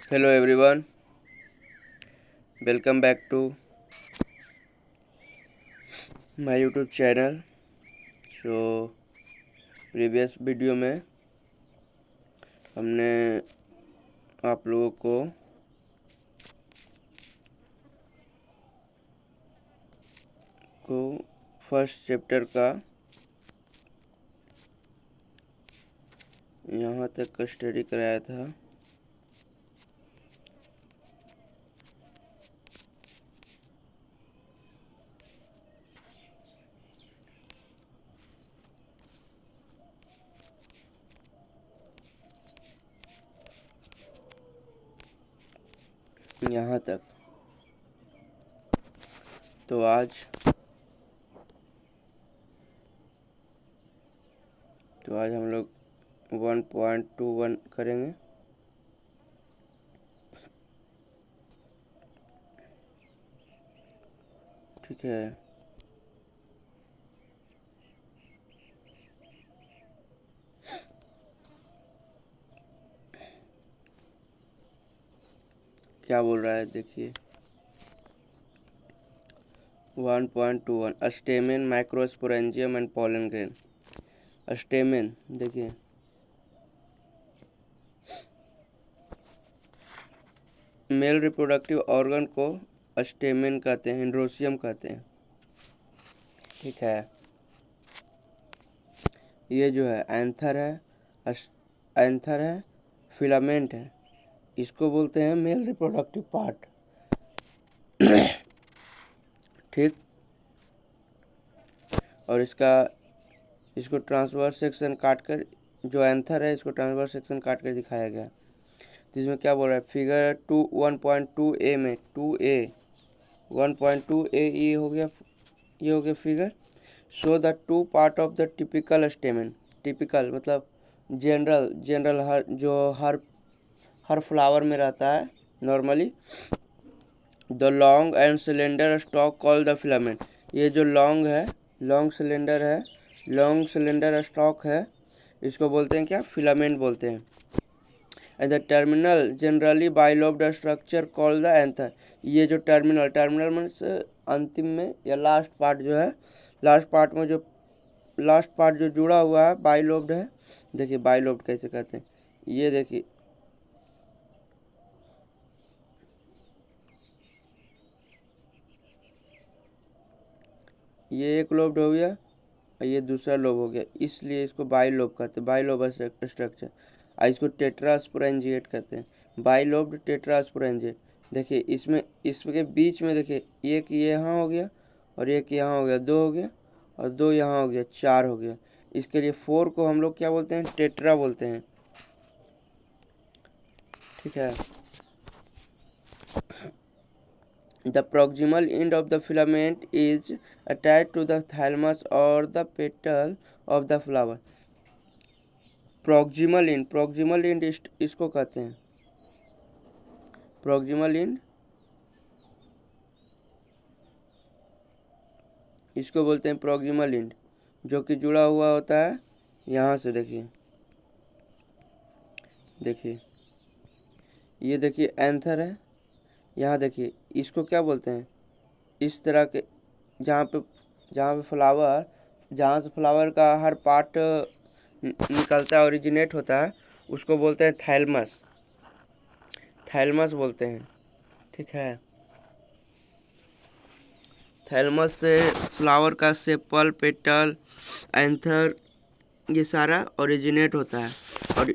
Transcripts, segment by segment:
Hello everyone, welcome back to my YouTube channel. So previous video में हमने आप लोगों को फर्स्ट चैप्टर का यहाँ तक का स्टडी कराया था। यहाँ तक तो आज हम लोग 1.21 करेंगे। ठीक है, क्या बोल रहा है देखिए। 1.21 stamen, microsporangium and pollen grain. Stamen देखिए, मेल रिप्रोडक्टिव ऑर्गन को स्टेमेन कहते हैं, एंड्रोसियम कहते हैं। ठीक है, ये जो है एंथर है, फिलामेंट है, इसको बोलते हैं मेल रिप्रोडक्टिव पार्ट। ठीक, और इसको ट्रांसवर्स सेक्शन काटकर, जो एंथर है इसको ट्रांसवर्स सेक्शन काटकर दिखाया गया। तो इसमें क्या बोल रहा है, फिगर 1.2a में 2a 1.2a ये हो गया figure. Show the two part of the typical stamen. Typical मतलब जनरल हर फ्लावर में रहता है normally. The long and cylinder stock call the filament. ये जो लॉन्ग सिलेंडर स्टॉक है, इसको बोलते हैं क्या, फिलामेंट बोलते हैं। And the terminal generally bilobed structure call the anther. ये जो टर्मिनल मीन्स अंतिम में या लास्ट पार्ट जो जुड़ा हुआ है बाइलोब्ड है। देखिए बाइलोब्ड कैसे कहते हैं, ये देखिए, ये एक लोब्ड हो गया और ये दूसरा लोब हो गया, इसलिए इसको बाइलोब कहते हैं, बाइलोब स्ट्रक्चर। और इसको टेट्रास्पोरेंजिएट कहते हैं, बाइलोब्ड टेट्रास्पोरेंजिएट। देखिए इसके बीच में देखिए, एक यहाँ हो गया और एक यहाँ हो गया, दो हो गया और दो यहाँ हो गया, चार हो गया। इसके लिए 4 को हम लोग क्या बोलते हैं, टेट्रा बोलते हैं। ठीक है, the proximal end of the filament is attached to the thalamus or the petal of the flower। proximal end इसको कहते हैं, proximal end इसको बोलते हैं proximal end, जो कि जुड़ा हुआ होता है यहाँ से। देखिए ये देखिए एंथर है, यहाँ देखिए इसको क्या बोलते हैं, इस तरह के जहाँ पे जहाँ से फ्लावर का हर पार्ट निकलता है, ओरिजिनेट होता है, उसको बोलते हैं थैलमस बोलते हैं। ठीक है, थैलमस से फ्लावर का सेपल, पेटल, एंथर ये सारा ओरिजिनेट होता है। और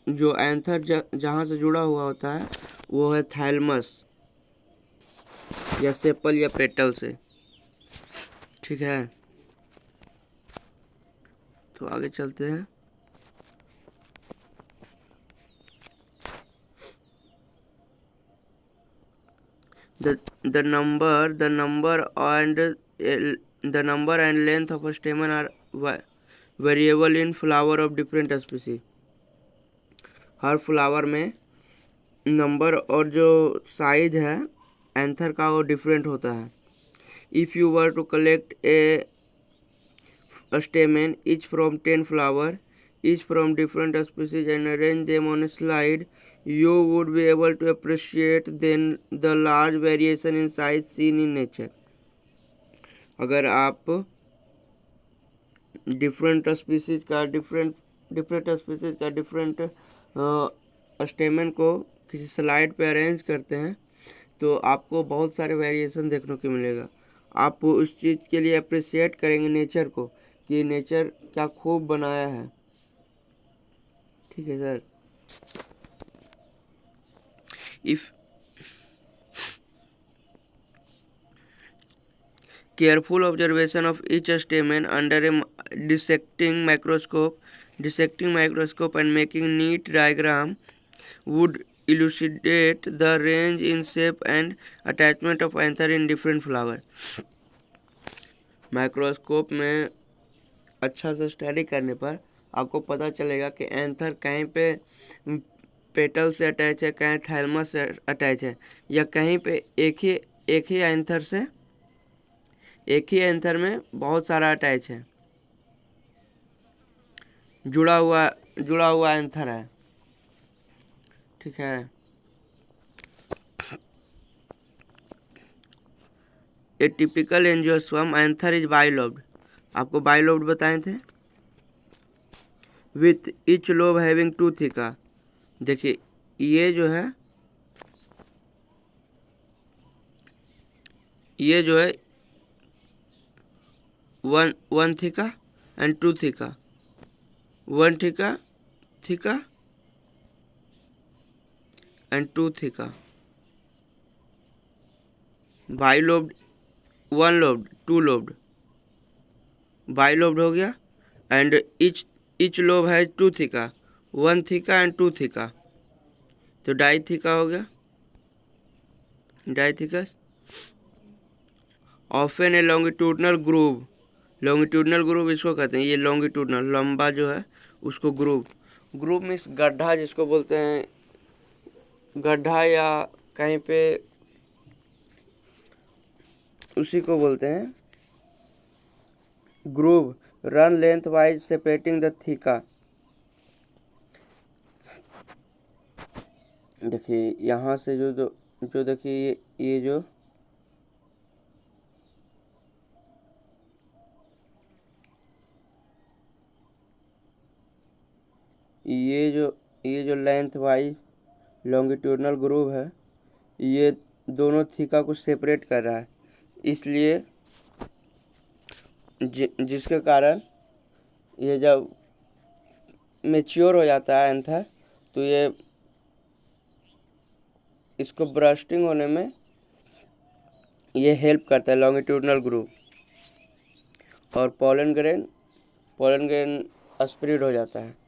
जो एंथर जहाँ से जुड़ा हुआ होता है वो है थैलमस या सेपल या पेटल से। ठीक है, तो आगे चलते हैं। The number and length of a stamen are variable in flower of different species। Her flower में नंबर और जो साइज है एंथर का वो डिफरेंट होता है। If you were to collect a stamen each from 10 flower each from different species and arrange them on a slide, you would be able to appreciate then the large variation in size seen in nature. अगर आप different species का different स्टेमन को किसी slide पे arrange करते हैं तो आपको बहुत सारे वेरिएशन देखने को मिलेगा। आप उस चीज़ के लिए अप्रिशिएट करेंगे नेचर को कि नेचर क्या खूब बनाया है। ठीक है sir. If careful observation of each stamen under a dissecting microscope and making neat diagram would elucidate the range in shape and attachment of anther in different flower. Microscope में अच्छा से स्टडी करने पर आपको पता चलेगा कि एंथर कहीं पे पेटल से अटैच है, कहीं थैलमस से अटैच है, या कहीं पे एक ही एंथर में बहुत सारा अटैच है, जुड़ा हुआ एंथर है। ठीक है। A typical angiosperm anther is bilobed, आपको बाइलोब्ड बताए थे, with each lobe having two theca. देखिए ये जो है one theca and two theca, one theca and two theca. Bilobed, one lobed, two lobed, bilobed हो गया। एंड इच लोब है two theca, one theca and two theca, तो di theca हो गया, dithecous. Often a longitudinal groove इसको कहते हैं, ये लॉन्गिट्यूडनल लंबा जो है उसको ग्रूव मीन्स गड्ढा जिसको बोलते हैं, गड्ढा या कहीं पे उसी को बोलते हैं groove. Run length wise separating the theca. देखिए यहाँ से जो देखिए ये जो लेंथ वाइज लॉन्गिट्यूडनल ग्रूव है, ये दोनों थीका को सेपरेट कर रहा है, इसलिए जिसके कारण ये जब मैच्योर हो जाता है एंथर तो ये इसको ब्रस्टिंग होने में ये हेल्प करता है लॉन्गिट्यूडनल ग्रूव, और पोलन ग्रेन स्प्रेड हो जाता है।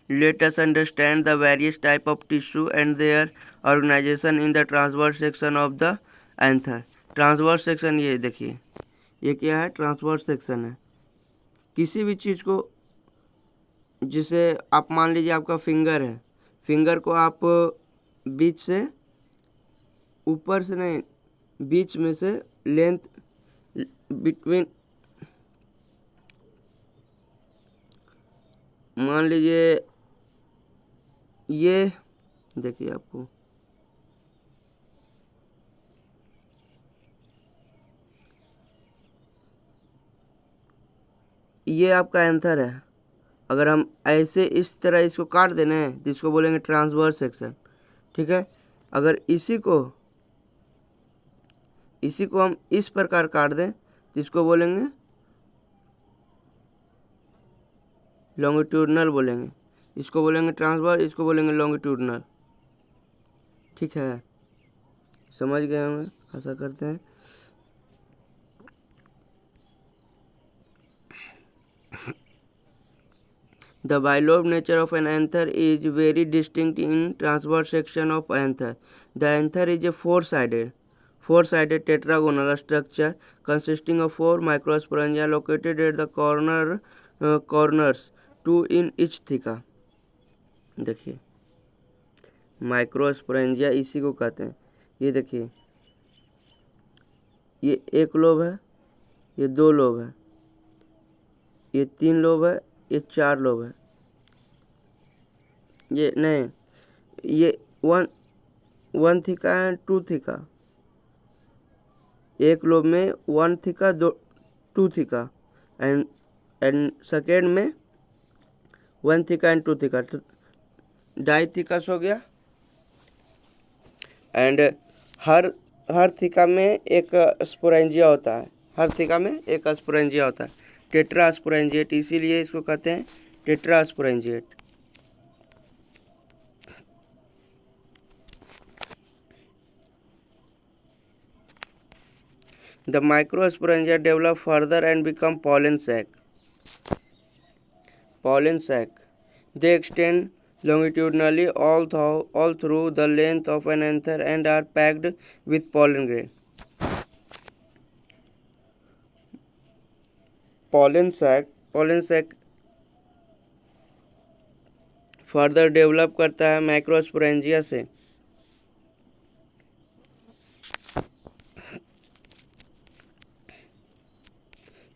Let us understand the various type of tissue and their organization in the transverse section of the anther. Transverse section, ये देखिए ये क्या है, ट्रांसवर्स सेक्शन है। किसी भी चीज़ को, जिसे आप मान लीजिए आपका फिंगर है, फिंगर को आप बीच से, ऊपर से नहीं, बीच में से लेंथ बिटवीन, मान लीजिए ये देखिए आपको ये आपका एंथर है। अगर हम ऐसे इस तरह इसको काट देना है तो इसको बोलेंगे ट्रांसवर्स सेक्शन। ठीक है। अगर इसी को हम इस प्रकार काट दें तो इसको बोलेंगे लॉन्गिट्यूडनल बोलेंगे, इसको बोलेंगे ट्रांसवर्स, इसको बोलेंगे लॉन्गिट्यूडनल। ठीक है, समझ गए होंगे, आशा करते हैं। The bilobed nature of an anther is very distinct in transverse section of anther. The anther is a four-sided tetragonal structure consisting of 4 microsporangia located at the corners, 2 in each thica. देखिए microsporangia इसी को कहते हैं। ये देखिए ये एक lobe है, ये 2 लोब है, ये 3 लोब है, ये 4 लोब है, ये नहीं, ये 1 थीका एंड 2 थीका, एक लोब में 1 थीका 2 थीका एंड सेकेंड में 1 थीका एंड 2 थीका, तो 2.5 थीकास हो गया। एंड हर थीका में एक स्पोरेंजिया होता है, हर थीका में एक स्पोरेंजिया होता है, टेट्रा स्पोरेंजिएट, इसीलिए इसको कहते हैं tetra sporangiate. The microsporangia develop further and become pollen sac. Pollen sac. They extend longitudinally all through the length of an anther and are packed with pollen grain. Pollen sac further develop करता है microsporangia से।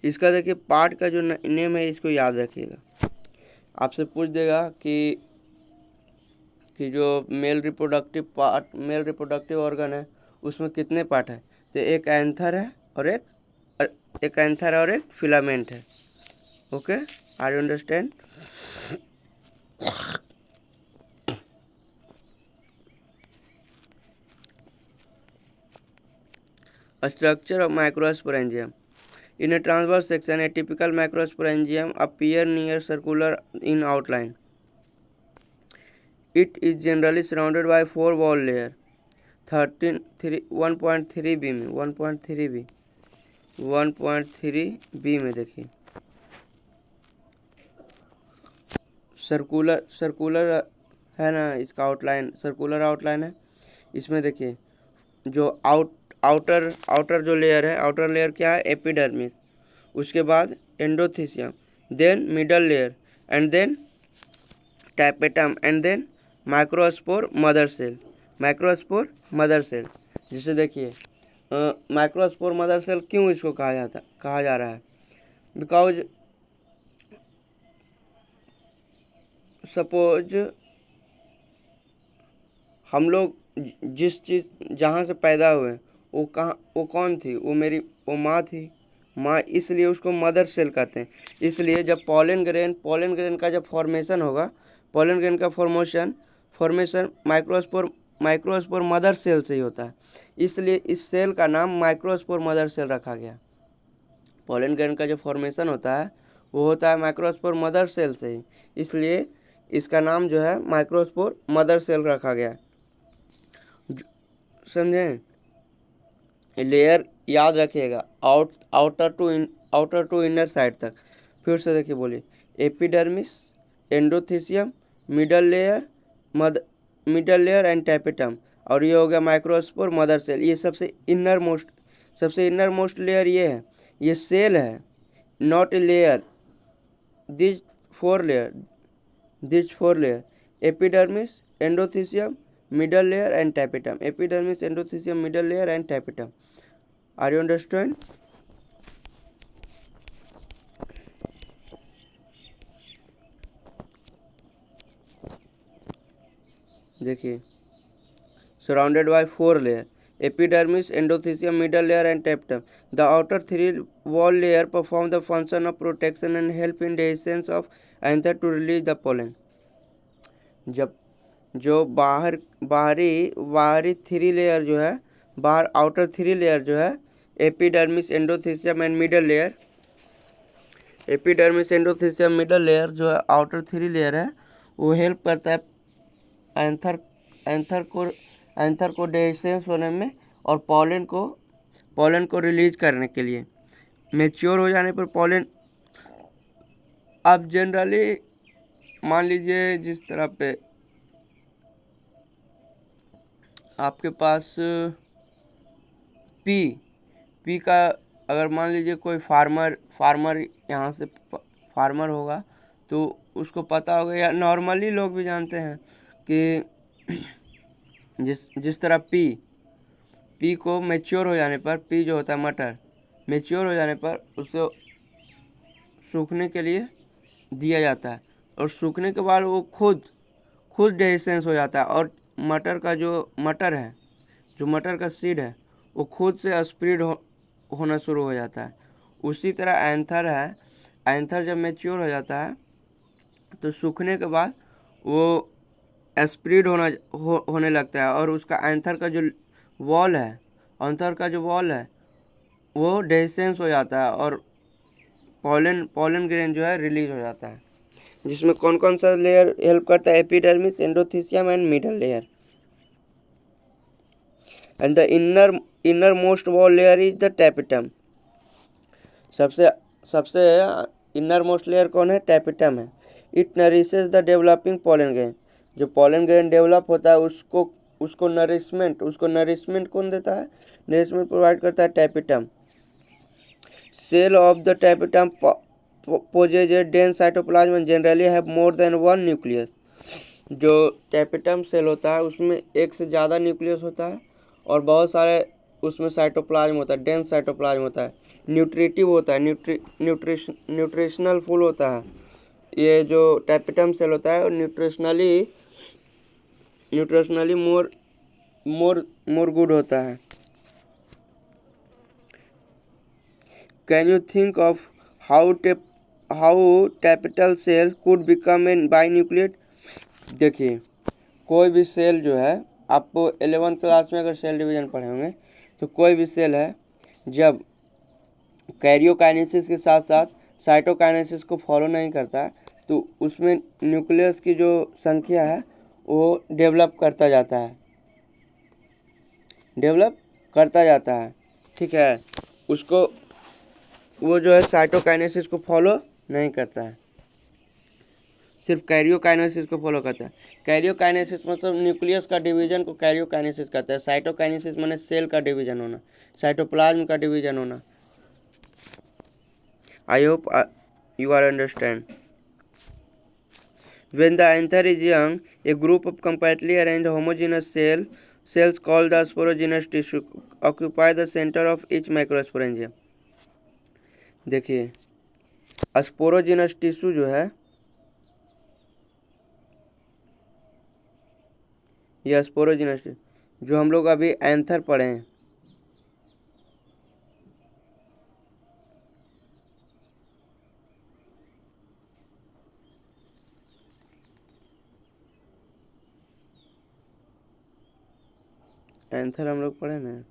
इसका देखिए part का जो name है इसको याद रखिएगा। आपसे पूछ देगा कि जो मेल रिप्रोडक्टिव ऑर्गन है उसमें कितने पार्ट है, तो एक एंथर है और एक फिलामेंट है। Okay, are you understand? Structure of microsporangium. In a transverse section, a typical microsporangium appear near circular in outline. It is generally surrounded by 4 wall layer. 1.3b में 1.3b में देखिए सर्कुलर है ना, इसका आउटलाइन सर्कुलर आउटलाइन है। इसमें देखिए जो आउटर जो लेयर है, आउटर लेयर क्या है, एपिडर्मिस, उसके बाद endothecium, then middle layer and then tapetum and then microspore mother cell. जिसे देखिए माइक्रोस्पोर मदर सेल क्यों इसको कहा जा रहा है, बिकॉज सपोज हम लोग जिस चीज़ जहाँ से पैदा हुए वो कौन थी, वो माँ थी, इसलिए उसको मदर सेल कहते हैं। इसलिए जब पॉलन ग्रेन का जब फॉर्मेशन होगा, पॉलन ग्रेन का फॉर्मेशन माइक्रोस्पोर मदर सेल से ही होता है, इसलिए इस सेल का नाम माइक्रोस्पोर मदर सेल रखा गया। पॉलन ग्रेन का जो फॉर्मेशन होता है वो होता है माइक्रोस्पोर मदर सेल से ही, इसलिए इसका नाम जो है माइक्रोस्पोर मदर सेल रखा गया। समझें? लेयर याद रखिएगा आउटर टू इनर साइड तक। फिर से देखिए, बोलिए epidermis, endothecium, middle layer and tapetum, और ये हो गया माइक्रोस्पोर मदर सेल। ये सबसे इनर मोस्ट लेयर ये है, ये सेल है, not a layer. This four layer epidermis, endothecium, middle layer and tapetum. Epidermis, endothelium, middle layer and tapetum. Are you understand? देखिए surrounded by 4 layer, epidermis, endothelium, middle layer and tapetum. The outer 3 wall layer perform the function of protection and help in dehiscence of anther to release the pollen. जब जो बाहरी 3 layer जो है, outer 3 layer जो है, epidermis, endothecium and middle layer, epidermis, endothecium, middle layer जो है outer 3 layer है, वो हेल्प करता है एंथर को डेहिसेंस होने में और पॉलन को रिलीज करने के लिए। मैच्योर हो जाने पर पॉलन, अब जनरली मान लीजिए जिस तरह पे आपके पास पी का, अगर मान लीजिए कोई फार्मर यहाँ से फार्मर होगा तो उसको पता होगा, या नॉर्मली लोग भी जानते हैं कि जिस तरह पी को मैच्योर हो जाने पर, पी जो होता है मटर, मैच्योर हो जाने पर उसे सूखने के लिए दिया जाता है, और सूखने के बाद वो खुद डेhiscence हो जाता है, और मटर का जो मटर का सीड है वो खुद से स्प्रेड होना शुरू हो जाता है। उसी तरह एंथर है, एंथर जब मैच्योर हो जाता है तो सूखने के बाद वो स्प्रेड होने लगता है, और उसका एंथर का जो वॉल है वो डेhiscence हो जाता है, और पॉलन ग्रेन जो है रिलीज हो जाता है, जिसमें कौन कौन सा लेयर हेल्प करता है? Epidermis, endothecium and middle layer. And the inner most wall layer is the tapetum. सबसे सबसे इनर मोस्ट लेयर कौन है? टैपेटम है। It nourishes the developing pollen grain. जो पॉलन ग्रेन डेवलप होता है उसको नरिशमेंट कौन देता है? नरिशमेंट प्रोवाइड करता है tapetum. Cell of the tapetum possess a dense cytoplasm and generally have more than one nucleus। जो टैपेटम सेल होता है उसमें एक से ज़्यादा न्यूक्लियस होता है और बहुत सारे उसमें साइटोप्लाज्म होता है, डेंस साइटोप्लाज्म होता है, न्यूट्रिटिव होता है, न्यूट्रिशनल फुल होता है। ये जो टैपेटम सेल होता है न्यूट्रिशनली मोर गुड होता है। Can you think of how tapetal cell could become an binucleate? देखिए, कोई भी सेल जो है, आपको 11th क्लास में अगर सेल डिवीजन पढ़े होंगे तो कोई भी सेल है जब कैरियोकाइनेसिस के साथ साथ साइटोकाइनेसिस को फॉलो नहीं करता तो उसमें न्यूक्लियस की जो संख्या है वो डेवलप करता जाता है, ठीक है। उसको वो जो है साइटोकाइनेसिस को फॉलो नहीं करता है, सिर्फ कैरियोकाइनेसिस को फॉलो करता है। कैरियोकाइनेसिस मतलब न्यूक्लियस का डिवीजन को कैरियोकाइनेसिस कहता है। साइटोकाइनेसिस माने सेल का डिवीजन होना, साइटोप्लाज्म का डिवीजन होना। I hope you are understand. When the anther is young, a group of compactly arranged homogeneous cells called the sporogenous tissue occupy the center of each microsporangia। देखिए, sporogenous tissue जो है, यह sporogenous जो हम लोग अभी anther पढ़े हैं, एंथर हम लोग पढ़े ना,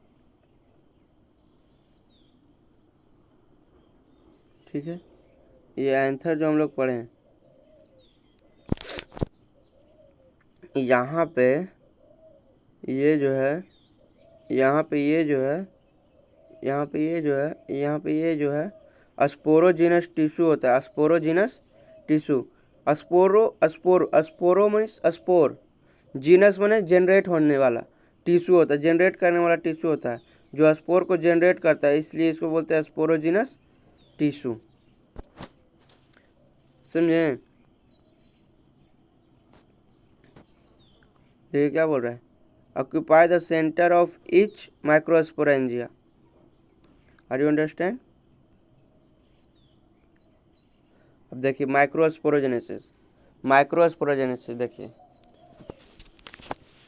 ठीक है। ये एंथर जो हम लोग पढ़े हैं, यहाँ पे ये जो है, यहाँ पे ये जो है, यहाँ पे ये जो है, यहाँ पे ये जो है स्पोरोजिनस टिश्यू होता है। Sporogenous tissue, स्पोरो means spore, genus माने जनरेट होने वाला टिश्यू होता है, जनरेट करने वाला टिश्यू होता है जो स्पोर को जनरेट करता है, इसलिए इसको बोलते हैं स्पोरोजिनस टिश्यू। समझे? देखिए क्या बोल रहा है, occupy the centre of each microsporangia. Are you understand? अब देखिए माइक्रोस्पोरोजेनेसिस देखिए,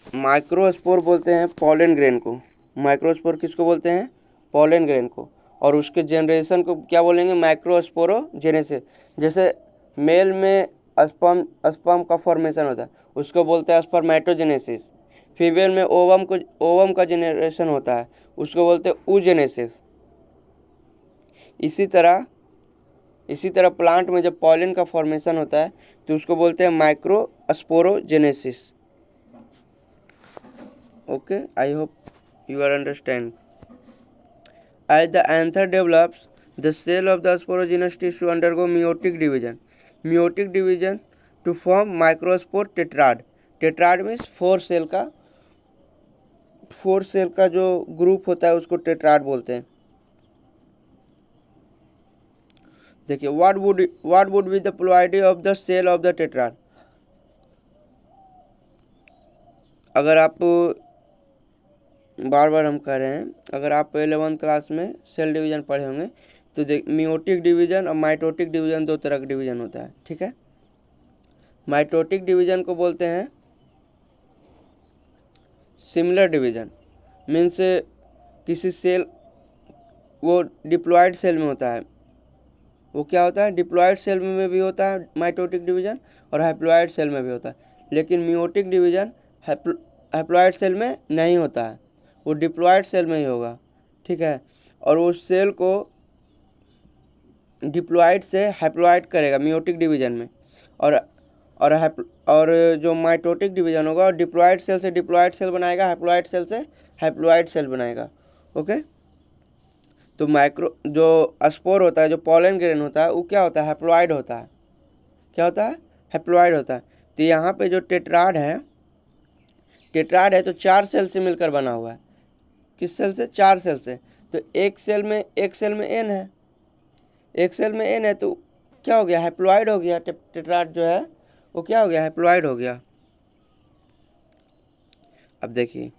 माइक्रोस्पोर बोलते हैं पॉलन ग्रेन को। माइक्रोस्पोर किसको बोलते हैं? पॉलन ग्रेन को। और उसके जनरेशन को क्या बोलेंगे? माइक्रोस्पोरोजेनेसिस। जैसे मेल में स्पर्म का फॉर्मेशन होता है उसको बोलते हैं स्पर्मेटोजेनेसिस। फीमेल में ओवम का जनरेशन होता है उसको बोलते हैं oogenesis। इसी तरह प्लांट में जब पॉलन का फॉर्मेशन होता है तो उसको बोलते हैं microsporogenesis. Okay, I hope you are understand. As the anther develops, the cell of the sporogenous tissue undergo meiotic division to form microspore tetrad। Tetrad means four cell का जो ग्रुप होता है उसको टेट्राड बोलते हैं। देखिए, what would be the ploidy of the cell of the tetrad? अगर आप बार बार हम कह रहे हैं, अगर आप 11th क्लास में सेल डिवीज़न पढ़े होंगे तो देख, मियोटिक डिवीज़न और माइटोटिक डिवीज़न दो तरह का डिवीज़न होता है, ठीक है। माइटोटिक डिवीज़न को बोलते हैं सिमिलर डिवीज़न, मीन्स किसी सेल, वो डिप्लॉयड सेल में होता है, वो क्या होता है, डिप्लॉयड सेल में भी होता है माइटोटिक डिवीज़न और हैप्लॉयड सेल में भी होता है, लेकिन मियोटिक डिवीज़न हैप्लॉयड सेल में नहीं होता है, वो डिप्लॉयड सेल में ही होगा, ठीक है। और उस सेल को डिप्लॉयड से हैप्लॉयड करेगा मियोटिक डिवीज़न में, और और जो माइटोटिक डिवीज़न होगा, और डिप्लॉयड सेल से डिप्लॉयड सेल बनाएगा, हैप्लॉयड सेल से हैप्लॉयड सेल बनाएगा, ओके। तो माइक्रो जो स्पोर होता है, जो पॉलन ग्रेन होता है, वो क्या होता है, हैप्लॉयड होता है, क्या होता है, हैप्लॉयड होता है। तो यहाँ पे जो टेट्राड है तो 4 सेल से मिलकर बना हुआ है, किस सेल से, 4 सेल से। तो एक सेल में एन है, एक सेल में एन है, तो क्या हो गया, हैप्लॉयड हो गया, टेट्राड जो है वो क्या हो गया, हैप्लॉयड हो गया। अब देखिए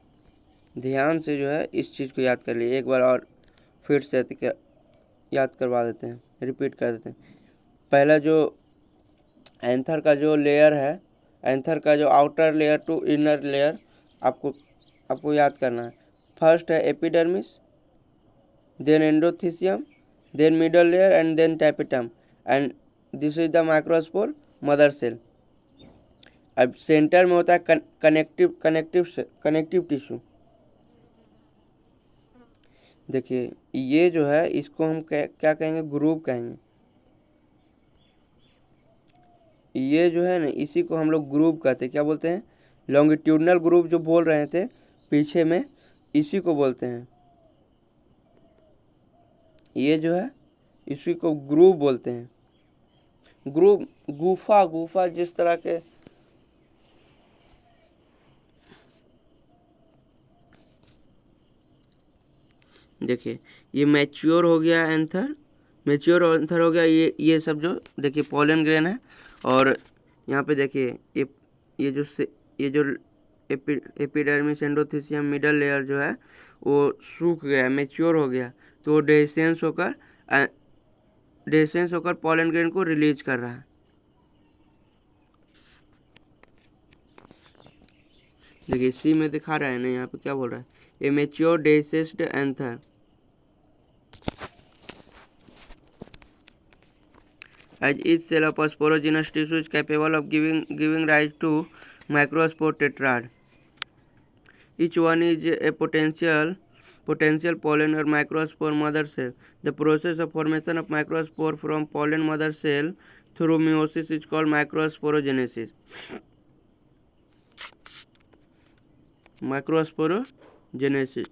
ध्यान से जो है इस चीज़ को याद कर लिए, एक बार और फिर से याद करवा देते हैं, रिपीट कर देते हैं। पहला जो एंथर का जो लेयर है, एंथर का जो outer layer to inner layer आपको याद करना है। फर्स्ट है epidermis, then endothecium, then middle layer and then tapetum, and this is the microspore mother cell. अब सेंटर में होता है कनेक्टिव टिश्यू। देखिए ये जो है इसको हम क्या कहेंगे, ग्रूव कहेंगे। ये जो है ना, इसी को हम लोग ग्रूव कहते हैं, क्या बोलते हैं, लॉन्गिट्यूडनल ग्रूव जो बोल रहे थे पीछे में, इसी को बोलते हैं। ये जो है इसी को ग्रूव बोलते हैं। ग्रूव, गुफा जिस तरह के, देखिए ये मैच्योर हो गया एंथर, मैच्योर एंथर हो गया, ये सब जो देखिए पॉलन ग्रेन है। और यहाँ पे देखिए ये जो एपिडर्मिस एंडोथीसियम मिडल लेयर जो है वो सूख गया, मैच्योर हो गया, तो वो डेसेंस होकर पॉलन ग्रेन को रिलीज कर रहा है। देखिए सी में दिखा रहा है ना, यहाँ पे क्या बोल रहा है, a mature dehisced anther as each cell of a sporogenous tissue is capable of giving rise to microspore tetrad. Each one is a potential pollen or microspore mother cell. The process of formation of microspore from pollen mother cell through meiosis is called microsporogenesis. Microsporogenesis.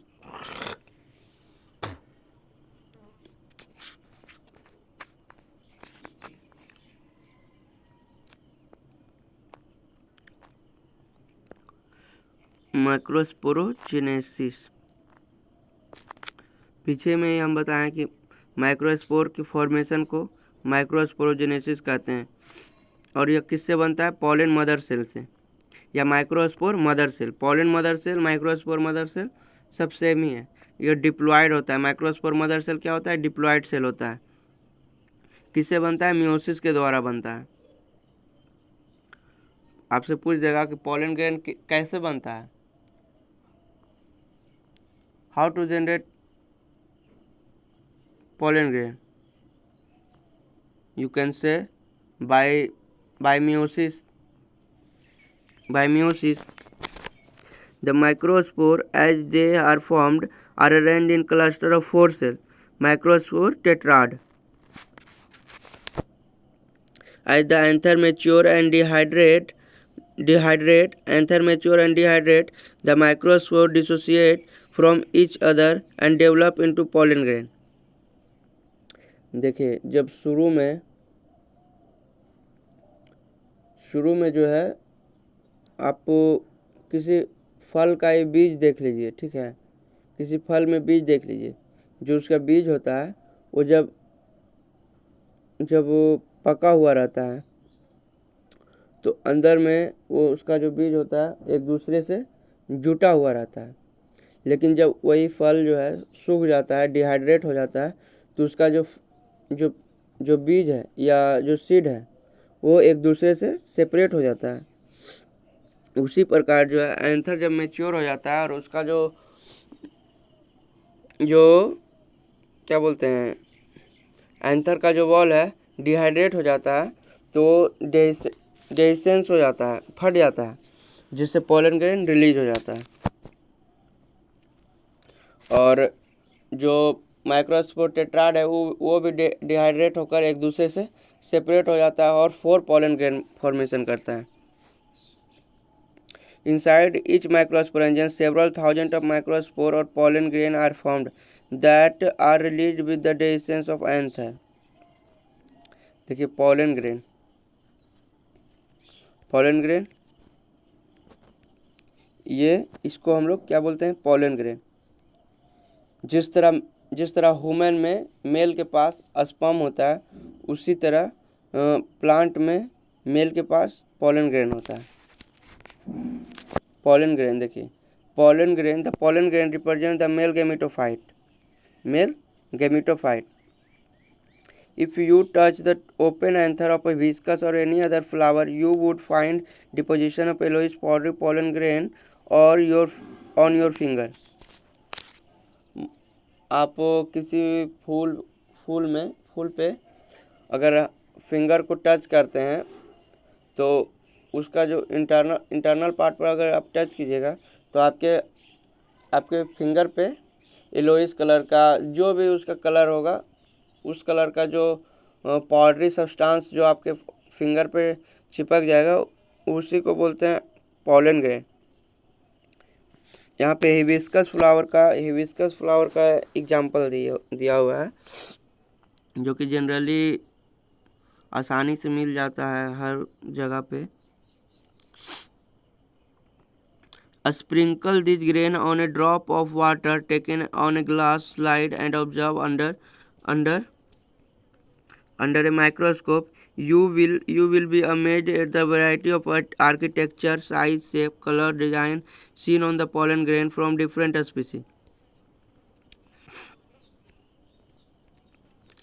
Microsporogenesis, पीछे में हम बताएं कि microspore की formation को microsporogenesis कहते हैं, और यह किससे बनता है, पॉलन मदर सेल से, या microspore mother cell. Pollen mother cell, microspore mother cell सब सेम ही है। यह डिप्लॉयड होता है, माइक्रोस्पोर मदर सेल क्या होता है, डिप्लॉयड सेल होता है। किससे बनता है, मियोसिस के द्वारा बनता है। आपसे पूछ देगा कि पॉलन ग्रेन कैसे बनता है, how to generate pollen grain, you can say by meiosis. The microspore as they are formed are arranged in cluster of 4 cells, microspore tetrad. As the anther mature and dehydrate, the microspore dissociate from each other and develop into pollen grain. देखिए जब शुरू में जो है आप किसी फल का ही बीज देख लीजिए, ठीक है, किसी फल में बीज देख लीजिए, जो उसका बीज होता है वो जब वो पका हुआ रहता है तो अंदर में वो उसका जो बीज होता है एक दूसरे से जुटा हुआ रहता है, लेकिन जब वही फल जो है सूख जाता है, डिहाइड्रेट हो जाता है, तो उसका जो जो जो बीज है या जो सीड है वो एक दूसरे से सेपरेट हो जाता है। उसी प्रकार जो है एंथर जब मैच्योर हो जाता है और उसका जो जो क्या बोलते हैं, एंथर का जो वॉल है डिहाइड्रेट हो जाता है, तो डेhiscence हो जाता है, फट जाता है, जिससे पोलन ग्रेन रिलीज हो जाता है। और जो माइक्रोस्पोर टेट्राड है वो भी डिहाइड्रेट होकर एक दूसरे से सेपरेट हो जाता है और 4 पोलन ग्रेन फॉर्मेशन करता है। Inside each microsporangium, several thousand of microspore or pollen grain are formed that are released with the dehiscence of anther। देखिए pollen grain ये इसको हम लोग क्या बोलते हैं, pollen grain। जिस तरह ह्यूमन में मेल के पास स्पर्म होता है, उसी तरह प्लांट में मेल के पास pollen grain होता है। pollen grain देखिए, the pollen grain represent the male gametophyte। If you touch the open anther of a hibiscus or any other flower, you would find deposition of yellowish powdery pollen grain on your finger। आप किसी फूल पे अगर finger को touch करते हैं तो उसका जो इंटरनल पार्ट पर अगर आप टच कीजिएगा तो आपके फिंगर पे येलोइश कलर का जो भी उसका कलर होगा, उस कलर का जो पाउडरी सब्सटेंस जो आपके फिंगर पे चिपक जाएगा, उसी को बोलते हैं पोलन ग्रेन। यहाँ पे हिबिस्कस फ्लावर का एग्जांपल दिया हुआ है, जो कि जनरली आसानी से मिल जाता है हर जगह पे। Sprinkle this grain on a drop of water taken on a glass slide and observe under a microscope. You will be amazed at the variety of architecture, size, shape, color, design seen on the pollen grain from different species।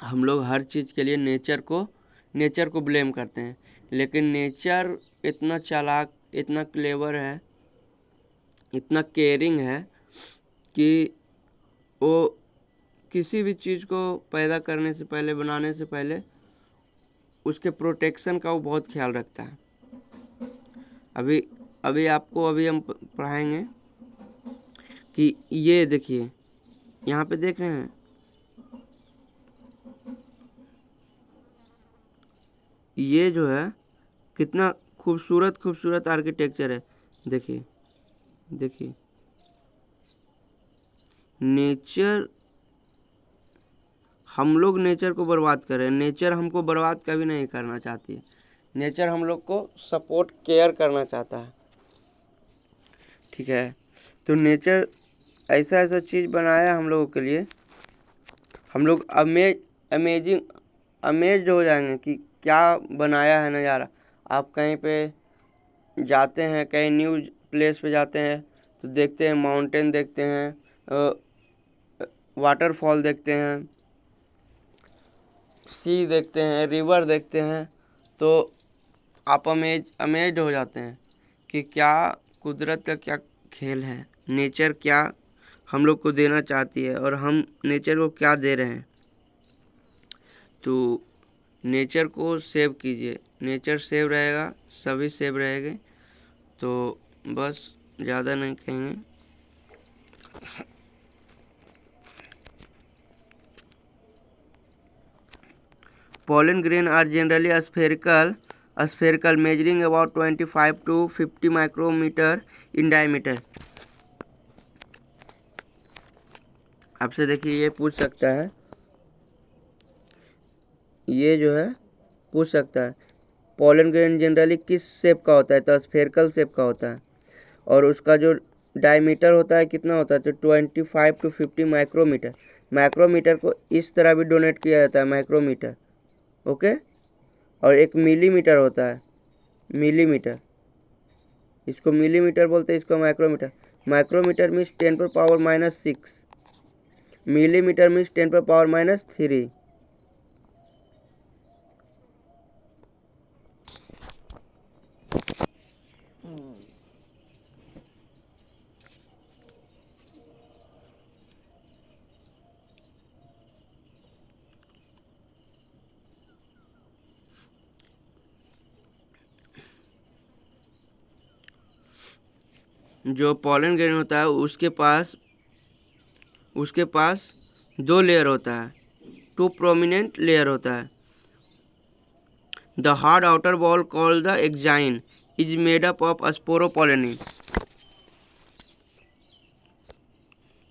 हम लोग हर चीज़ के लिए nature को blame करते हैं, लेकिन nature इतना चालाक, इतना क्लेवर है, इतना केयरिंग है कि वो किसी भी चीज़ को पैदा करने से पहले, बनाने से पहले उसके प्रोटेक्शन का वो बहुत ख्याल रखता है। अभी हम पढ़ाएंगे कि ये देखिए, यहाँ पे देख रहे हैं, ये जो है कितना खूबसूरत आर्किटेक्चर है। देखिए नेचर, हम लोग नेचर को बर्बाद कर रहे हैं। नेचर हमको बर्बाद कभी नहीं करना चाहती है। नेचर हम लोग को सपोर्ट, केयर करना चाहता है, ठीक है। तो नेचर ऐसा चीज़ बनाया हम लोगों के लिए, हम लोग अमेज हो जाएंगे कि क्या बनाया है नज़ारा। आप कहीं पे जाते हैं, कहीं न्यू प्लेस पे जाते हैं तो देखते हैं, माउंटेन देखते हैं, वाटरफॉल देखते हैं, सी देखते हैं, रिवर देखते हैं, तो आप अमेज हो जाते हैं कि क्या कुदरत का क्या खेल है, नेचर क्या हम लोग को देना चाहती है और हम नेचर को क्या दे रहे हैं। तो नेचर को सेव कीजिए, नेचर सेव रहेगा, सभी सेव रहेंगे। तो बस ज़्यादा नहीं कहेंगे। Pollen grain are generally spherical measuring about 25 to 50 micrometer in diameter। आपसे देखिए, ये पूछ सकता है, ये जो है पूछ सकता है पोलन ग्रेन जनरली किस शेप का होता है, तो स्फेरिकल शेप का होता है, और उसका जो डायमीटर होता है कितना होता है, तो 25 to 50 माइक्रोमीटर। माइक्रोमीटर को इस तरह भी डोनेट किया जाता है, माइक्रोमीटर, ओके। और एक मिलीमीटर होता है, मिलीमीटर, इसको मिलीमीटर बोलते हैं, इसको micrometre. Micrometre means 10⁻⁻⁶, millimetre means 10⁻⁻3। जो पॉलन ग्रेन होता है उसके पास 2 लेयर होता है, 2 प्रोमिनेंट लेयर होता है। The hard outer wall called the exine is made up of sporopollenin.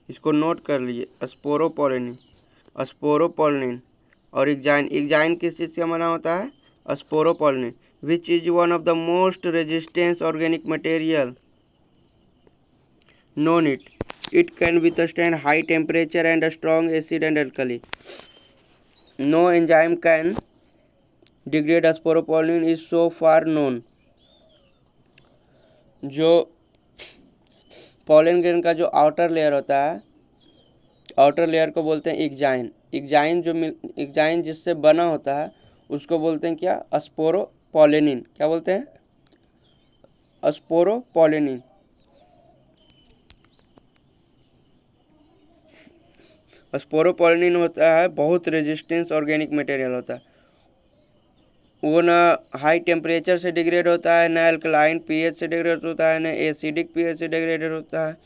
इसको नोट कर लीजिए, स्पोरोपोलिन और एक्जाइन किस चीज़ से बना होता है? Sporopollenin, which is one of the most resistance organic material known it. It can withstand high temperature and a strong acid and alkali. No enzyme can degrade sporopollen is so far known. जो pollen grain का जो outer layer होता है, outer layer को बोलते हैं exine. Exine जिससे बना होता है उसको बोलते हैं क्या? स्पोरोपोलिन। क्या बोलते हैं? स्पोरोपोलिन। स्पोरोपोलिन होता है बहुत रेजिस्टेंस ऑर्गेनिक मटेरियल होता है। वो ना हाई टेम्परेचर से डिग्रेड होता है, ना अल्कलाइन पीएच से डिग्रेड होता है, ना एसिडिक पीएच से डिग्रेडेड होता है।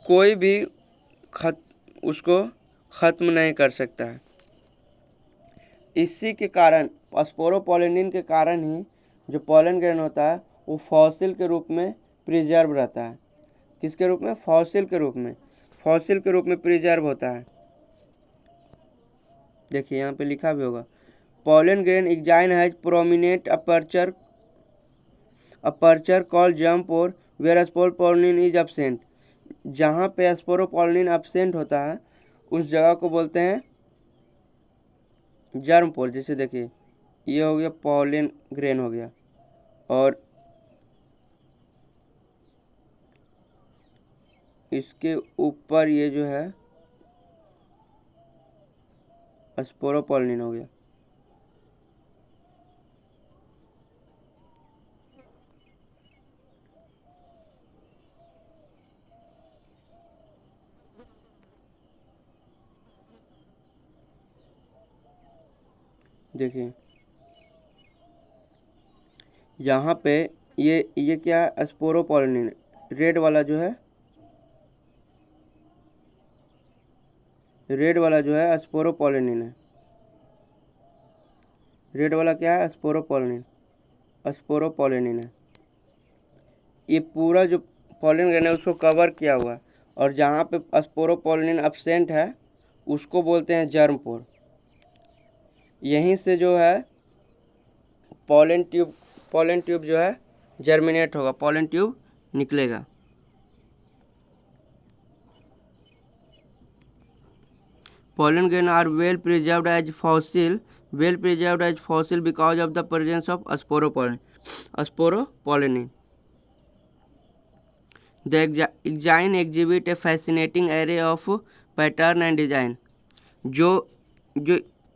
कोई भी उसको ख़त्म नहीं कर सकता है। इसी के कारण स्पोरोपोलिन के कारण ही जो पॉलन ग्रेन होता है वो फॉसिल के रूप में प्रिजर्व रहता है। किसके रूप में? फॉसिल के रूप में। फॉसिल के रूप में प्रिजर्व होता है। देखिए यहाँ पे लिखा भी होगा, pollen grain exine has prominent aperture called jump और वेयर स्पोरोपोलिन इज एब्सेंट। जहाँ पे स्पोरोपोलिन एब्सेंट होता है उस जगह को बोलते हैं जर्म पोल। जैसे देखिए ये हो गया पॉलन ग्रेन हो गया, और इसके ऊपर ये जो है स्पोरोपोलिन हो गया। देखिए यहाँ पे ये क्या है? स्पोरोपोलिन। रेड वाला जो है स्पोरोपोलिन है। रेड वाला क्या है? स्पोरोपोलिन है। ये पूरा जो पॉलन ग्रेन है उसको कवर किया हुआ है, और जहाँ पे स्पोरोपोलिन एब्सेंट है उसको बोलते हैं जर्म पोर। यहीं से जो है पॉलन ट्यूब जो है जर्मिनेट होगा, पॉलन ट्यूब निकलेगा। Pollen grain are well preserved as fossil because of the presence of sporopollen. The exine exhibit a fascinating array of pattern and design. जो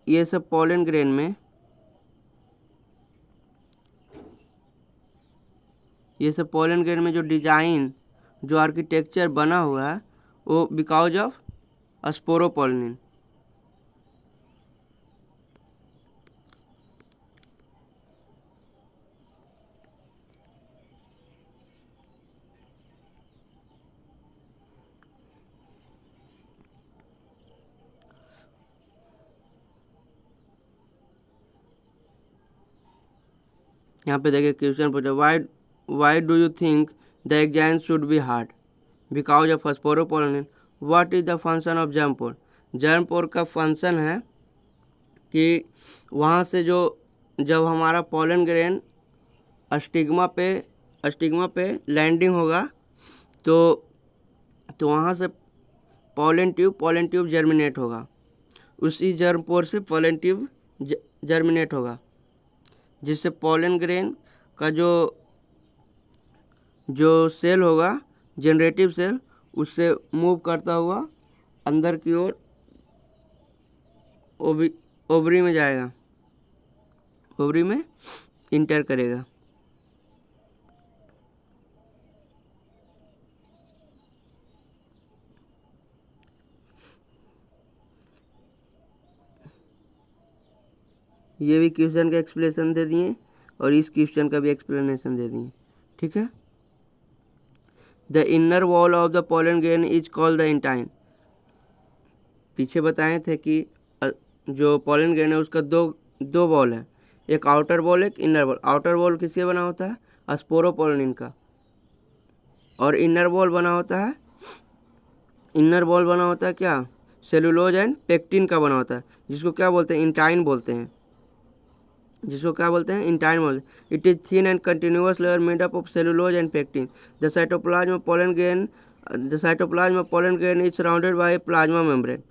ये सब pollen grain में जो डिजाइन, जो आर्किटेक्चर बना हुआ है वो बिकॉज ऑफ स्पोरोपोलिन। यहाँ पे देखिए क्वेश्चन पूछा, why do you think the exine should be hard? Because of sporopollenin. What is the function of germ pore? Germ pore का फंक्शन है कि वहाँ से जो जब हमारा पॉलन ग्रेन स्टिग्मा पे लैंडिंग होगा तो वहाँ से पॉलन ट्यूब जर्मिनेट होगा। उसी जर्म पोर से पॉलन ट्यूब जर्मिनेट होगा, जिससे पॉलन ग्रेन का जो जो सेल होगा जनरेटिव सेल उससे मूव करता हुआ अंदर की ओर ओवरी में जाएगा, ओवरी में इंटर करेगा। ये भी क्वेश्चन का एक्सप्लेनेशन दे दिए और इस क्वेश्चन का भी एक्सप्लेनेशन दे दिए, ठीक है। The inner wall of the pollen grain is called the intine. पीछे बताए थे कि जो पोलन ग्रेन है उसका दो वॉल है, एक आउटर वॉल एक इनर वॉल। आउटर वॉल किसके बना होता है? स्पोरोपोलिन का। और इनर वॉल बना होता है, इनर वॉल बना होता है क्या? सेलुलोज एंड पेक्टिन का बना होता है, जिसको क्या बोलते हैं? इंटाइन बोलते हैं, जिसको क्या बोलते हैं? इंटाइन बोलते हैं। It is thin and continuous layer made up of cellulose and pectin. The cytoplasm of pollen grain is surrounded by plasma membrane.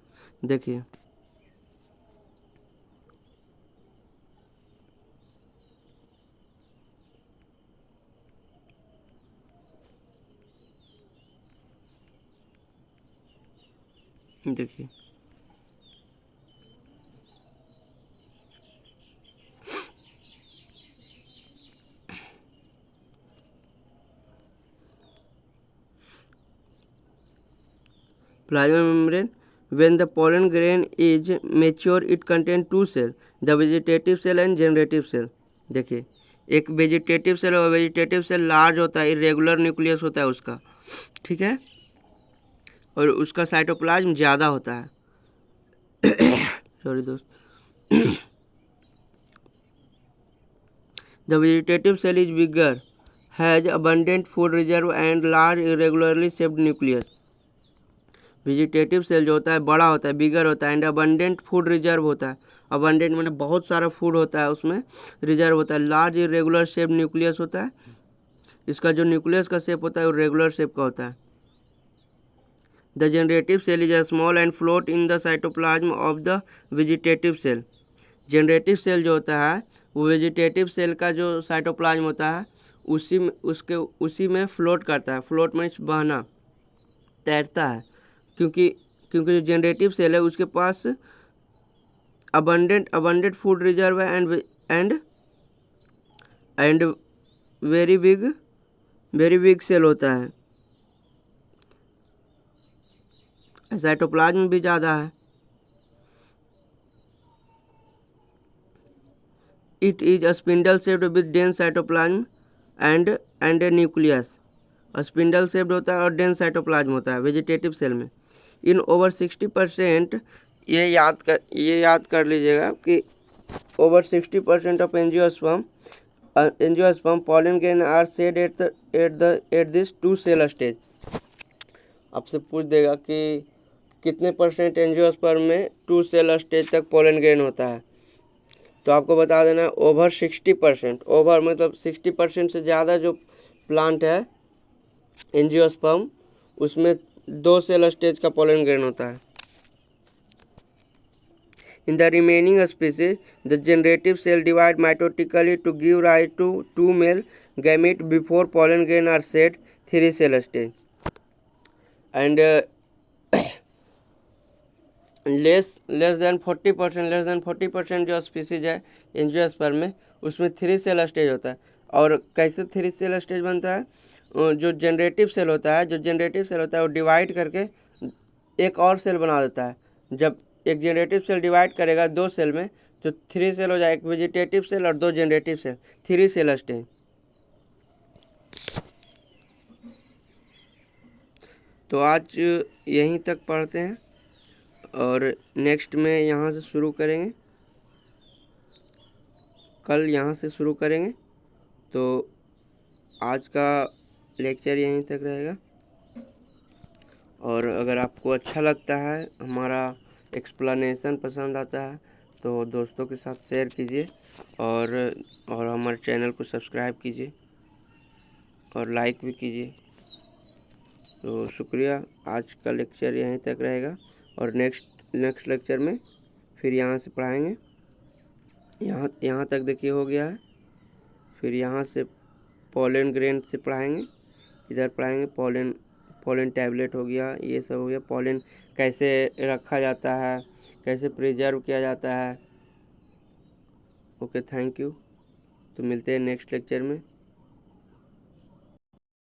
देखिए देखिए plasma membrane. When the pollen grain is mature, it contains two cells, the vegetative cell and generative cell. देखिए एक vegetative cell और vegetative cell large होता है, irregular nucleus होता है उसका, ठीक है, और उसका साइटोप्लाज्म ज़्यादा होता है। सॉरी दोस्त। The vegetative cell is bigger, has abundant food reserve and large irregularly shaped nucleus. Vegetative cell जो होता है बड़ा होता है, बिगर होता है, एंड अबंडेंट फूड रिजर्व होता है। अबंडेंट मैंने बहुत सारा फूड होता है उसमें, रिजर्व होता है। लार्ज इरेगुलर शेप न्यूक्लियस होता है, इसका जो न्यूक्लियस का शेप होता है वो रेगुलर शेप का होता है। The generative cell is a small and float in the cytoplasm of the vegetative cell. Generative cell जो होता है वो वेजिटेटिव सेल का जो साइटोप्लाज्म होता है उसी में फ्लोट करता है। फ्लोट मीन्स बहना, तैरता है, क्योंकि जो जनरेटिव सेल है उसके पास अबंडेंट फूड रिजर्व है एंड वेरी बिग सेल होता है। साइटोप्लाज्म भी ज़्यादा है। It is a spindle shaped with dense cytoplasm and A nucleus. Spindle shaped होता है और डेंस साइटोप्लाज्म होता है वेजिटेटिव सेल में। इन ओवर 60%, ये याद कर लीजिएगा कि over 60% of angiosperm pollen grain are said at this two cell stage. आपसे पूछ देगा कि कितने परसेंट एंजियोस्पर्म में टू सेल स्टेज तक पोलन ग्रेन होता है, तो आपको बता देना ओवर 60%। ओवर मतलब 60% से ज़्यादा जो प्लांट है एंजियोस्पर्म उसमें 2 सेल स्टेज का पोलन ग्रेन होता है। In the remaining species, the generative cell divide mitotically to give rise to two male gametes before pollen grain are shed, 3 cell stage. And less than 40% जो species है angiosperm में उसमें 3 cell stage होता है। और कैसे 3 सेल स्टेज बनता है? जो जनरेटिव सेल होता है वो डिवाइड करके एक और सेल बना देता है। जब एक जनरेटिव सेल डिवाइड करेगा 2 सेल में तो 3 सेल हो जाए, एक वेजिटेटिव सेल और 2 जनरेटिव सेल, 3 सेल स्टेज। तो आज यहीं तक पढ़ते हैं और नेक्स्ट में यहाँ से शुरू करेंगे, कल यहाँ से शुरू करेंगे। तो आज का लेक्चर यहीं तक रहेगा। और अगर आपको अच्छा लगता है, हमारा एक्सप्लेनेशन पसंद आता है, तो दोस्तों के साथ शेयर कीजिए और हमारे चैनल को सब्सक्राइब कीजिए और लाइक भी कीजिए। तो शुक्रिया, आज का लेक्चर यहीं तक रहेगा और नेक्स्ट लेक्चर में फिर यहाँ से पढ़ाएंगे। यहाँ तक देखिए हो गया है, फिर यहाँ से पोलन ग्रेन से पढ़ाएंगे इधर पढ़ाएंगे पोलन, पोलन टैबलेट हो गया, ये सब हो गया। पोलन कैसे रखा जाता है, कैसे प्रिजर्व किया जाता है। Okay, thank you. तो मिलते हैं नेक्स्ट लेक्चर में।